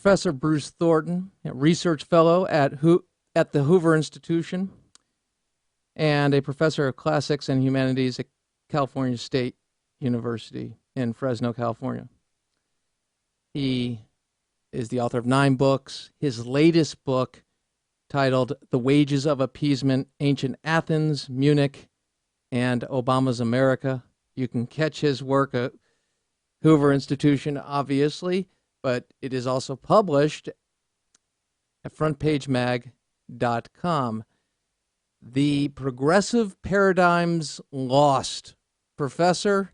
Professor Bruce Thornton, a research fellow at the Hoover Institution, and a professor of classics and humanities at California State University in Fresno, California. He is the author of 9 books. His latest book, titled The Wages of Appeasement, Ancient Athens, Munich, and Obama's America. You can catch his work at Hoover Institution, obviously, but it is also published at frontpagemag.com. The Progressive Paradigms Lost. Professor,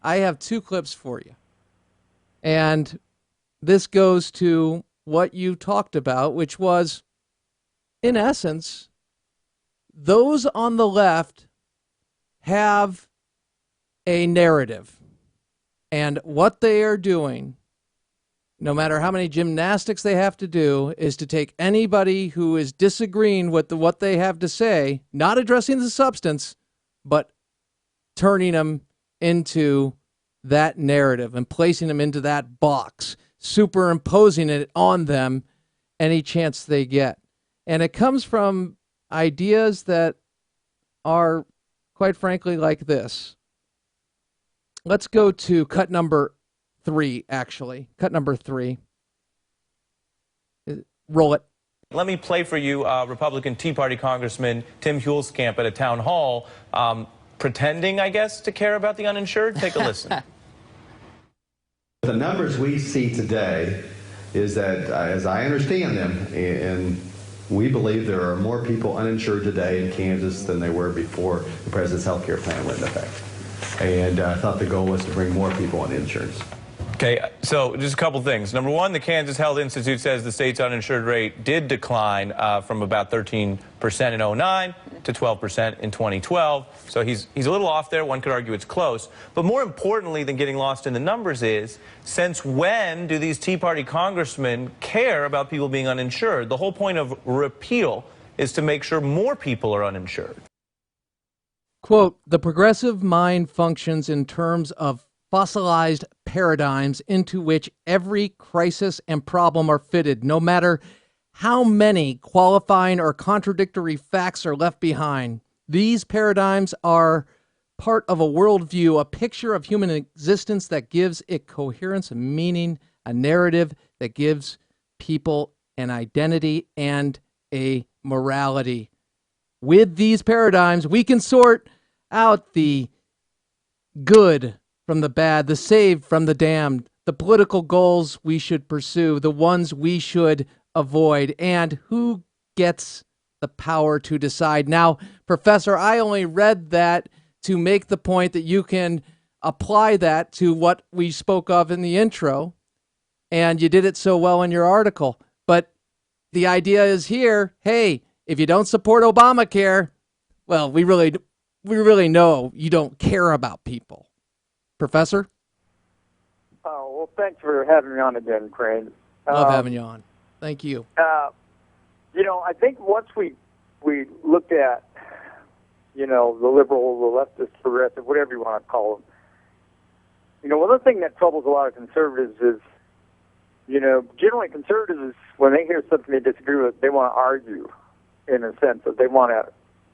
I have 2 clips for you. And this goes to what you talked about, which was, in essence, those on the left have a narrative. And what they are doing, no matter how many gymnastics they have to do, is to take anybody who is disagreeing with what they have to say, not addressing the substance, but turning them into that narrative and placing them into that box, superimposing it on them any chance they get. And it comes from ideas that are, quite frankly, like this. Let's go to cut number 3, actually. Cut number 3. Roll it. Let me play for you Republican Tea Party Congressman Tim Huelskamp at a town hall, pretending, I guess, to care about the uninsured. Take a listen. The numbers we see today is that, as I understand them, and we believe there are more people uninsured today in Kansas than there were before the president's health care plan went into effect. And I thought the goal was to bring more people on insurance. Okay, so just a couple things. Number one, the Kansas Health Institute says the state's uninsured rate did decline from about 13% in 2009 to 12% in 2012. So he's a little off there. One could argue it's close. But more importantly than getting lost in the numbers is, since when do these Tea Party congressmen care about people being uninsured? The whole point of repeal is to make sure more people are uninsured. Quote, the progressive mind functions in terms of fossilized paradigms into which every crisis and problem are fitted, no matter how many qualifying or contradictory facts are left behind. These paradigms are part of a worldview, a picture of human existence that gives it coherence and meaning, a narrative that gives people an identity and a morality. With these paradigms, we can sort out the good from the bad, the saved from the damned, the political goals we should pursue, the ones we should avoid, and who gets the power to decide. Now, Professor, I only read that to make the point that you can apply that to what we spoke of in the intro, and you did it so well in your article. But the idea is here, hey, if you don't support Obamacare, well, we really know you don't care about people. Professor? Oh, well, thanks for having me on again, Crane. Love having you on. Thank you. You know, I think once we looked at, you know, the liberal, the leftist, progressive, whatever you want to call them, you know, one of the things that troubles a lot of conservatives is, you know, generally conservatives, when they hear something they disagree with, they want to argue, in a sense that they want to,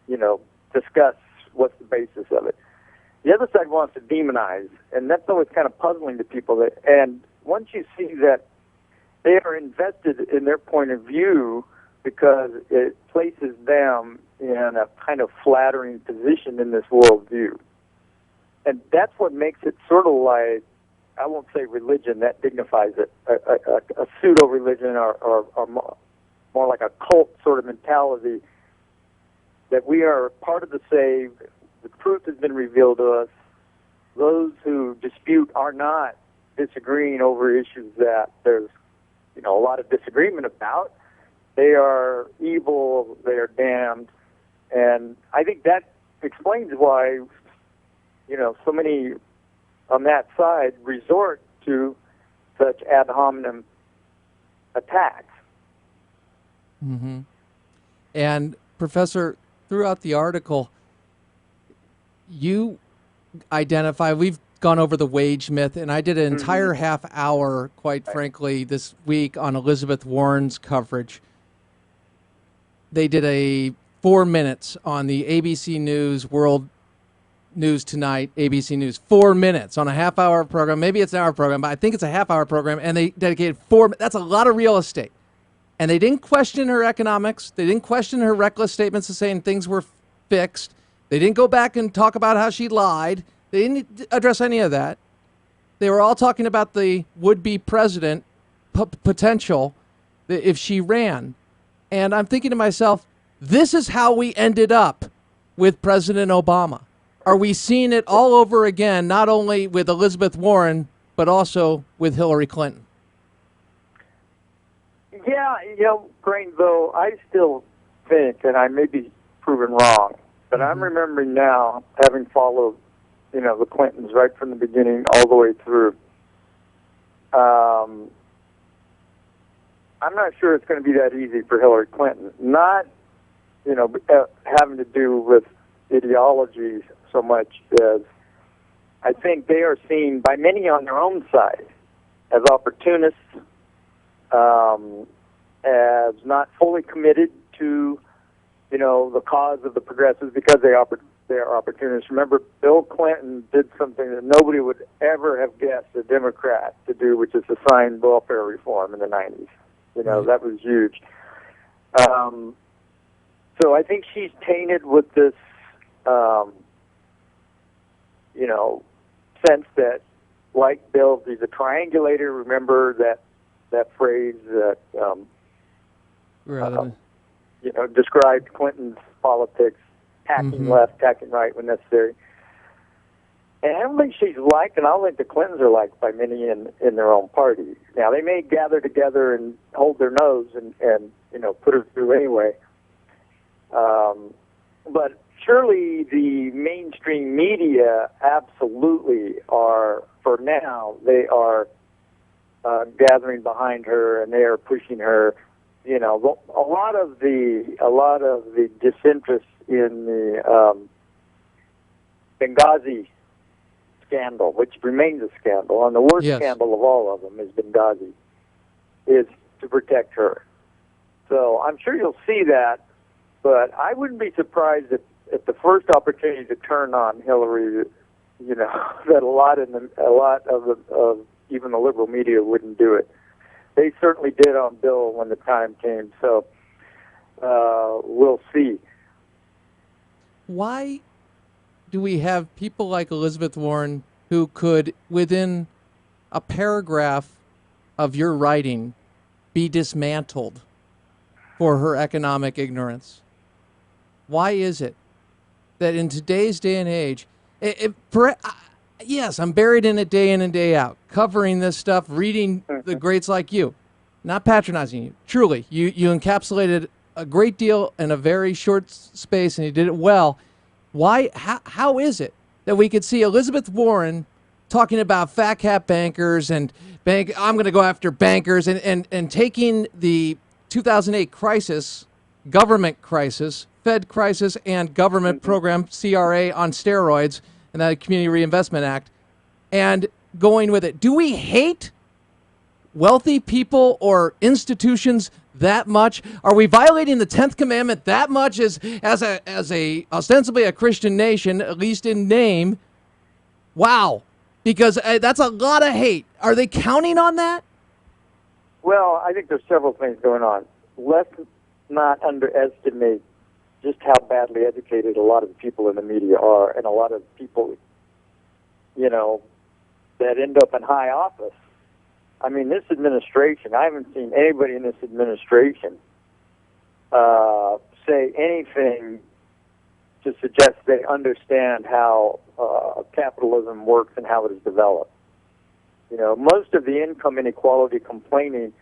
you know, discuss what's the basis of it. The other side wants to demonize, and that's always kind of puzzling to people. And once you see that they are invested in their point of view because it places them in a kind of flattering position in this worldview. And that's what makes it sort of like, I won't say religion, that dignifies it, a pseudo-religion or more like a cult sort of mentality, that we are part of the saved. The truth has been revealed to us. Those who dispute are not disagreeing over issues that there's, you know, a lot of disagreement about. They are evil. They are damned. And I think that explains why, you know, so many on that side resort to such ad hominem attacks. Mm-hmm. And, Professor, throughout the article, you identify, we've gone over the wage myth, and I did an entire half hour, quite frankly, this week on Elizabeth Warren's coverage. They did a 4 minutes on the ABC News World News Tonight, ABC News, 4 minutes on a half-hour program. Maybe it's an hour program, but I think it's a half-hour program, and they dedicated 4 minutes. That's a lot of real estate. And they didn't question her economics. They didn't question her reckless statements of saying things were fixed. They didn't go back and talk about how she lied. They didn't address any of that. They were all talking about the would-be president potential if she ran. And I'm thinking to myself, this is how we ended up with President Obama. Are we seeing it all over again, not only with Elizabeth Warren, but also with Hillary Clinton? Yeah, Grain, though, I still think, and I may be proven wrong, but I'm remembering now, having followed, the Clintons right from the beginning all the way through. I'm not sure it's going to be that easy for Hillary Clinton. Not, having to do with ideologies so much as I think they are seen by many on their own side as opportunists, as not fully committed to, the cause of the progressives because they are opportunists. Remember, Bill Clinton did something that nobody would ever have guessed a Democrat to do, which is to sign welfare reform in the 90s. That was huge. So I think she's tainted with this, sense that, like Bill, he's a triangulator. Remember that phrase that described Clinton's politics, tacking left, tacking right when necessary. And I don't think she's liked, and I don't think the Clintons are liked by many in their own party. Now, they may gather together and hold their nose and put her through anyway. But surely the mainstream media absolutely are, for now, they are gathering behind her and they are pushing her. A lot of the disinterest in the Benghazi scandal, which remains a scandal, and the worst scandal of all of them is Benghazi, is to protect her. So I'm sure you'll see that, but I wouldn't be surprised if the first opportunity to turn on Hillary, that a lot of even the liberal media wouldn't do it. They certainly did on Bill when the time came. So we'll see. Why do we have people like Elizabeth Warren who could, within a paragraph of your writing, be dismantled for her economic ignorance? Why is it that in today's day and age, yes, I'm buried in it day in and day out, covering this stuff, reading the greats like you, not patronizing you. Truly, you encapsulated a great deal in a very short space, and you did it well. Why? How is it that we could see Elizabeth Warren talking about fat cat bankers and I'm going to go after bankers and taking the 2008 crisis, government crisis, Fed crisis, and government program, CRA, on steroids, and the Community Reinvestment Act, and going with it? Do we hate wealthy people or institutions that much? Are we violating the 10th commandment that much as a ostensibly a Christian nation, at least in name? Wow. Because that's a lot of hate. Are they counting on that? Well, I think there's several things going on. Let's not underestimate just how badly educated a lot of the people in the media are, and a lot of people, that end up in high office. I mean, this administration, I haven't seen anybody in this administration say anything to suggest they understand how capitalism works and how it is developed. Most of the income inequality complaining,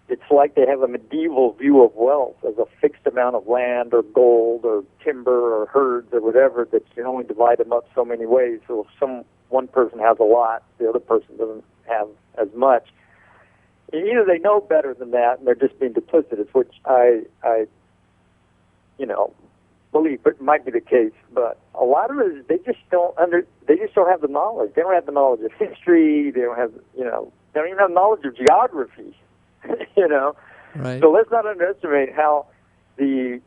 it's like they have a medieval view of wealth as a fixed amount of land or gold or timber or herds or whatever that you can only divide them up so many ways. So if one person has a lot, the other person doesn't have as much. Either they know better than that and they're just being duplicitous, which I belief. It might be the case, but a lot of it is they just don't have the knowledge. They don't have the knowledge of history. They don't have, they don't even have knowledge of geography. Right. So let's not underestimate how the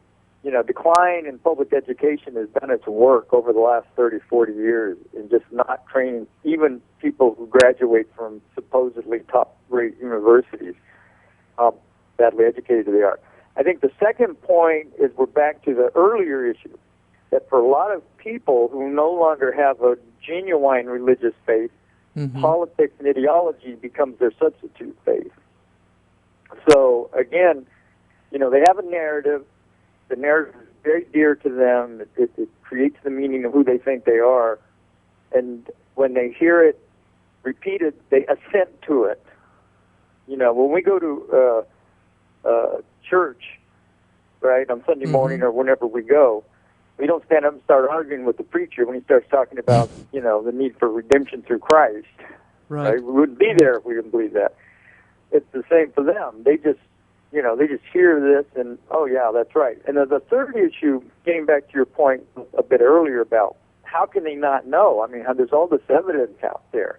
decline in public education has done its work over the last 30, 40 years in just not training even people who graduate from supposedly top-rate universities, how badly educated they are. I think the second point is we're back to the earlier issue, that for a lot of people who no longer have a genuine religious faith, politics and ideology becomes their substitute faith. So, again, they have a narrative. The narrative is very dear to them. It creates the meaning of who they think they are. And when they hear it repeated, they assent to it. When we go to church, right, on Sunday morning or whenever we go, we don't stand up and start arguing with the preacher when he starts talking about, the need for redemption through Christ. Right. We wouldn't be there if we didn't believe that. It's the same for them. They just hear this and, oh, yeah, that's right. And then the third issue, getting back to your point a bit earlier about how can they not know? I mean, there's all this evidence out there.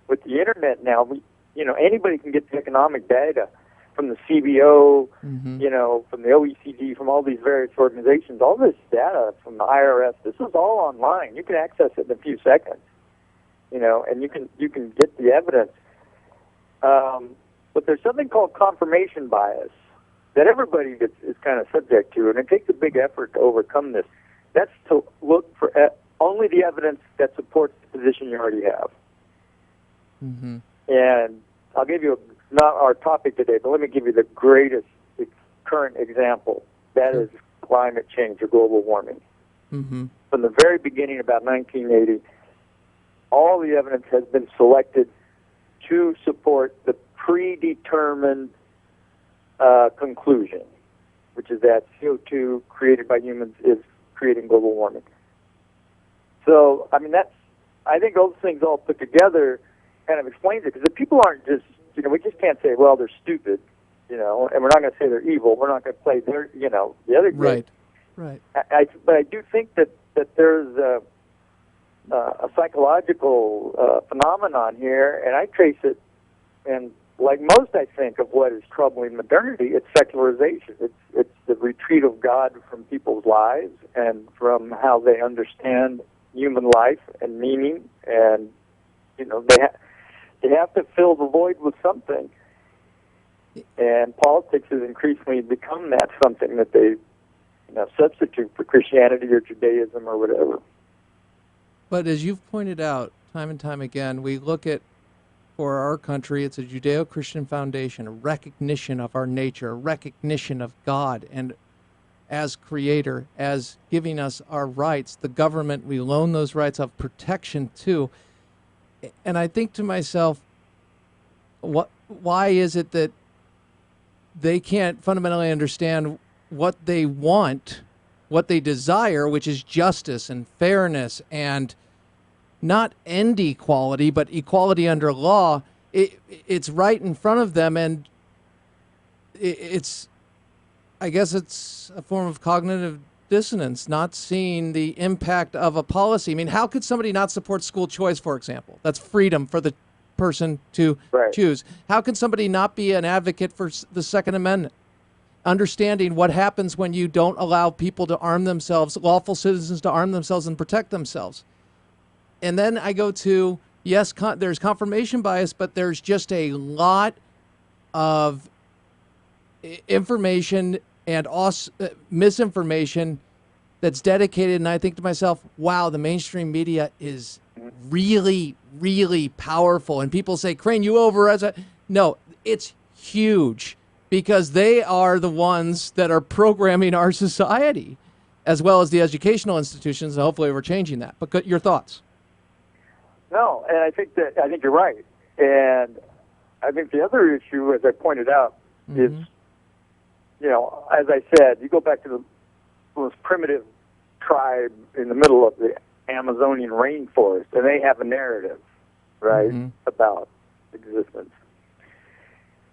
With the Internet now, anybody can get the economic data from the CBO, from the OECD, from all these various organizations. All this data from the IRS, this is all online. You can access it in a few seconds, and you can get the evidence. But there's something called confirmation bias that everybody is kind of subject to, and it takes a big effort to overcome this. That's to look for only the evidence that supports the position you already have. And I'll give you not our topic today, but let me give you the greatest current example. That is climate change or global warming. From the very beginning, about 1980, all the evidence has been selected to support the predetermined conclusion, which is that CO2 created by humans is creating global warming. So, I think those things all put together kind of explains it, because the people aren't just, we just can't say, well, they're stupid, and we're not going to say they're evil. We're not going to play their, the other game. Right. But I do think that there's a psychological phenomenon here, and I trace it, and like most, I think, of what is troubling modernity, it's secularization. It's the retreat of God from people's lives and from how they understand human life and meaning, and they have to fill the void with something. And politics has increasingly become that something that they substitute for Christianity or Judaism or whatever. But as you've pointed out time and time again, we look at, for our country, it's a Judeo-Christian foundation, a recognition of our nature, a recognition of God, and as creator, as giving us our rights, the government, we loan those rights of protection to. And I think to myself, why is it that they can't fundamentally understand what they want, what they desire, which is justice and fairness and not end equality, but equality under law? It's right in front of them, and I guess it's a form of cognitive dissonance, not seeing the impact of a policy. I mean, how could somebody not support school choice, for example? That's freedom for the person to choose. How can somebody not be an advocate for the Second Amendment? Understanding what happens when you don't allow people to arm themselves, lawful citizens to arm themselves and protect themselves. And then I go to, yes, there's confirmation bias, but there's just a lot of information and misinformation that's dedicated. And I think to myself, wow, the mainstream media is really, really powerful. And people say, Crane, you no, it's huge, because they are the ones that are programming our society, as well as the educational institutions. And hopefully we're changing that. But your thoughts? No, and I think you're right. And I think the other issue, as I pointed out, is, as I said, you go back to the most primitive tribe in the middle of the Amazonian rainforest, and they have a narrative, right, about existence.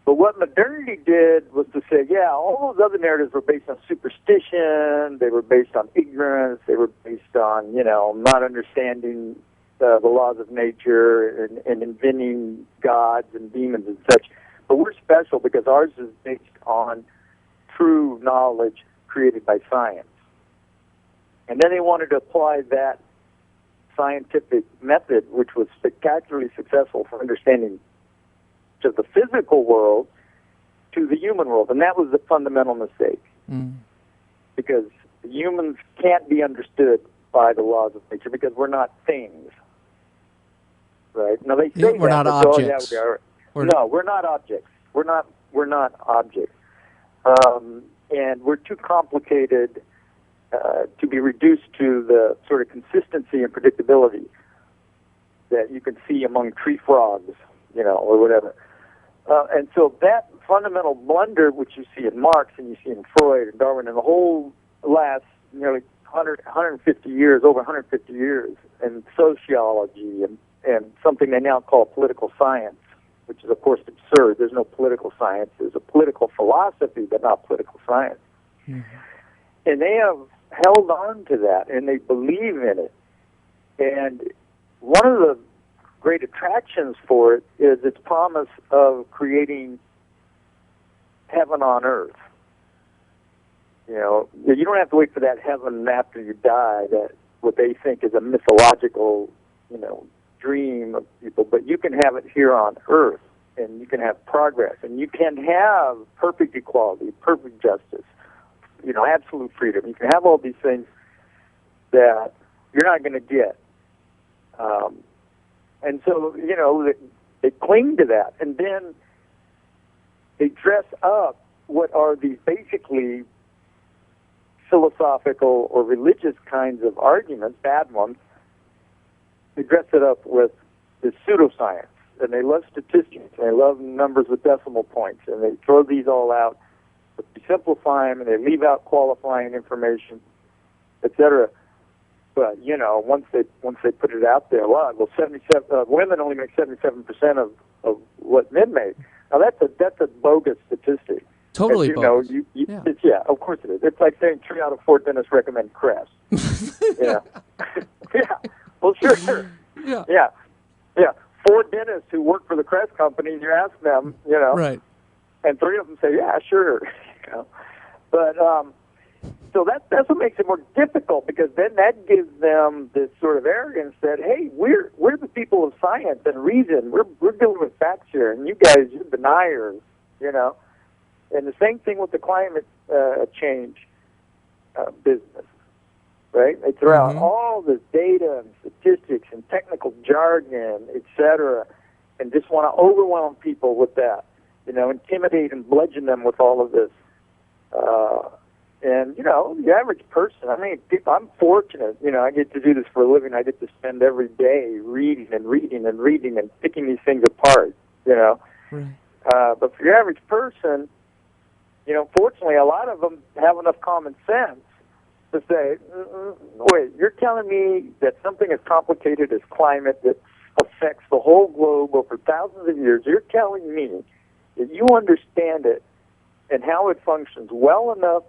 The But what modernity did was to say, yeah, all those other narratives were based on superstition, they were based on ignorance, they were based on, not understanding the laws of nature and inventing gods and demons and such. But we're special because ours is based on true knowledge created by science. And then they wanted to apply that scientific method, which was spectacularly successful for understanding of the physical world, to the human world. And that was the fundamental mistake. Because humans can't be understood by the laws of nature because we're not things. Right? Now they say we're not objects. Oh, yeah, we are. No, we're not objects. We're not objects. And we're too complicated to be reduced to the sort of consistency and predictability that you can see among tree frogs, or whatever. And so that fundamental blunder, which you see in Marx and you see in Freud and Darwin and the whole last nearly 150 years, over 150 years, in sociology and something they now call political science, which is, of course, absurd. There's no political science. There's a political philosophy, but not political science. Mm-hmm. And they have held on to that, and they believe in it. And one of the great attractions for it is its promise of creating heaven on earth. You don't have to wait for that heaven after you die, that what they think is a mythological, dream of people, but you can have it here on earth, and you can have progress, and you can have perfect equality, perfect justice, absolute freedom. You can have all these things that you're not going to get. And so, they cling to that, and then they dress up what are these basically philosophical or religious kinds of arguments, bad ones. They dress it up with this pseudoscience, and they love statistics, and they love numbers with decimal points, and they throw these all out, but they simplify them, and they leave out qualifying information, etc. But once they put it out there, well, 77 women only make 77% of what men make. Now that's a bogus statistic. Totally bogus. Yeah, of course it is. It's like saying 3 out of 4 dentists recommend Crest. Yeah. Well, sure. Yeah. 4 dentists who work for the Crest company, you ask them, right, and 3 of them say, yeah, sure. But so that's what makes it more difficult, because then that gives them this sort of arrogance that, hey, we're the people of science and reason. We're dealing with facts here, and you guys, you're deniers, And the same thing with the climate change business, right? They throw out all this data and statistics and technical jargon, etc., and just want to overwhelm people with that, intimidate and bludgeon them with all of this. And, the average person, I'm fortunate, I get to do this for a living. I get to spend every day reading and reading and reading and picking these things apart, Right. But for your average person, fortunately, a lot of them have enough common sense to say, wait, you're telling me that something as complicated as climate that affects the whole globe over thousands of years, you're telling me that you understand it and how it functions well enough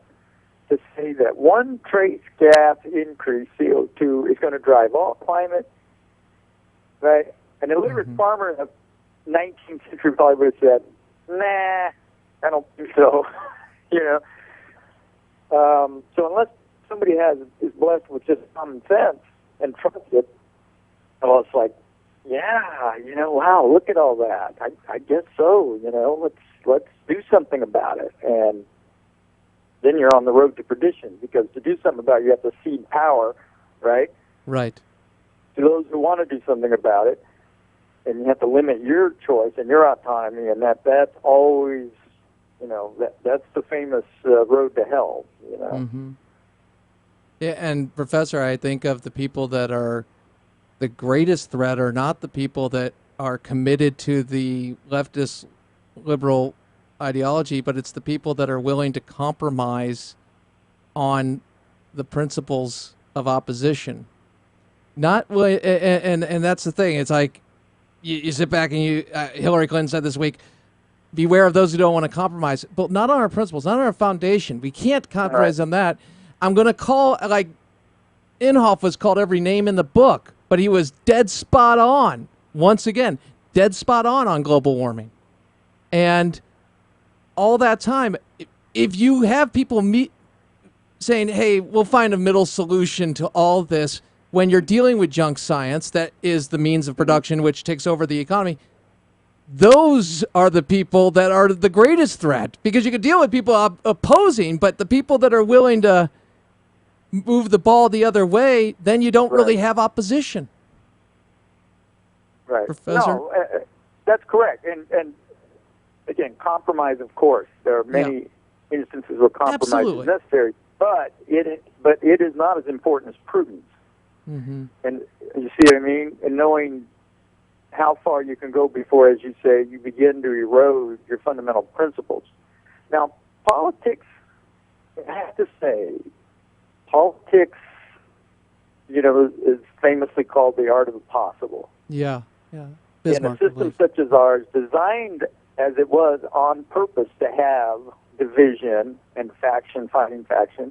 to say that one trace gas increase, CO2, is going to drive all climate, right? An illiterate farmer in the 19th century probably would have said, nah, I don't think so. So unless somebody is blessed with just common sense and trusts it, well, it's like, yeah, wow, look at all that. I guess so. Let's do something about it. And then you're on the road to perdition, because to do something about it, you have to cede power, right? Right. To those who want to do something about it, and you have to limit your choice and your autonomy, and that's always, that's the famous road to hell, Mm-hmm. Yeah, and Professor, I think of the people that are the greatest threat are not the people that are committed to the leftist liberal ideology, but it's the people that are willing to compromise on the principles of opposition. Not and that's the thing. It's like you sit back and Hillary Clinton said this week, beware of those who don't want to compromise, but not on our principles, not on our foundation. We can't compromise on that. I'm going to call, like, Inhofe was called every name in the book, but he was dead spot on. Once again, dead spot on global warming. And all that time, if you have people saying, hey, we'll find a middle solution to all this, when you're dealing with junk science, that is the means of production which takes over the economy, those are the people that are the greatest threat, because you can deal with people opposing, but the people that are willing to move the ball the other way, then you don't really have opposition. Right. Professor? No, that's correct. And again, compromise, of course. There are many instances where compromise is necessary, but it is not as important as prudence. Mm-hmm. And you see what I mean? And knowing how far you can go before, as you say, you begin to erode your fundamental principles. Now, politics, I have to say, politics, is famously called the art of the possible. Yeah. Bismarck, in a system such as ours, designed as it was on purpose to have division and fighting faction,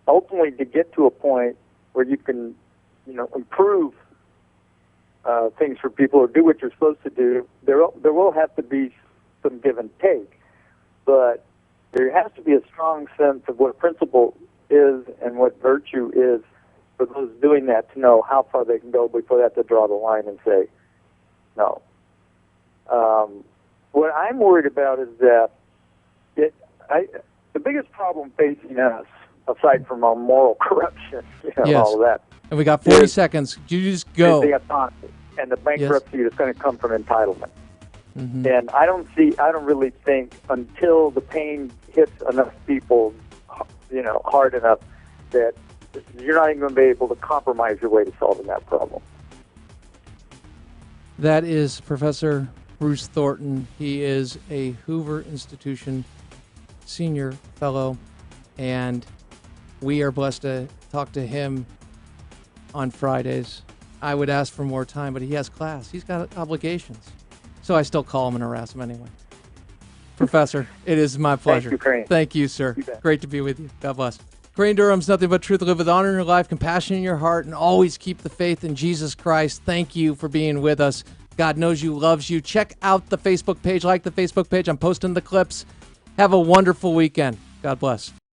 ultimately to get to a point where you can, improve things for people or do what you're supposed to do, there will have to be some give and take. But there has to be a strong sense of what principle is and what virtue is for those doing that to know how far they can go before they have to draw the line and say, no. What I'm worried about is that the biggest problem facing us, aside from our moral corruption, all of that. And we got 40 seconds. You just go. The autonomy and the bankruptcy that's going to come from entitlement. Mm-hmm. And I don't really think until the pain hits enough people, hard enough, that you're not even going to be able to compromise your way to solving that problem. That is Professor Bruce Thornton. He is a Hoover Institution senior fellow, and we are blessed to talk to him on Fridays. I would ask for more time, but he has class. He's got obligations. So I still call him and harass him anyway. Professor, it is my pleasure. Thank you, Crane. Thank you, sir. Great to be with you. God bless. Crane Durham's Nothing But Truth. Live with honor in your life, compassion in your heart, and always keep the faith in Jesus Christ. Thank you for being with us. God knows you, loves you. Check out the Facebook page. Like the Facebook page. I'm posting the clips. Have a wonderful weekend. God bless.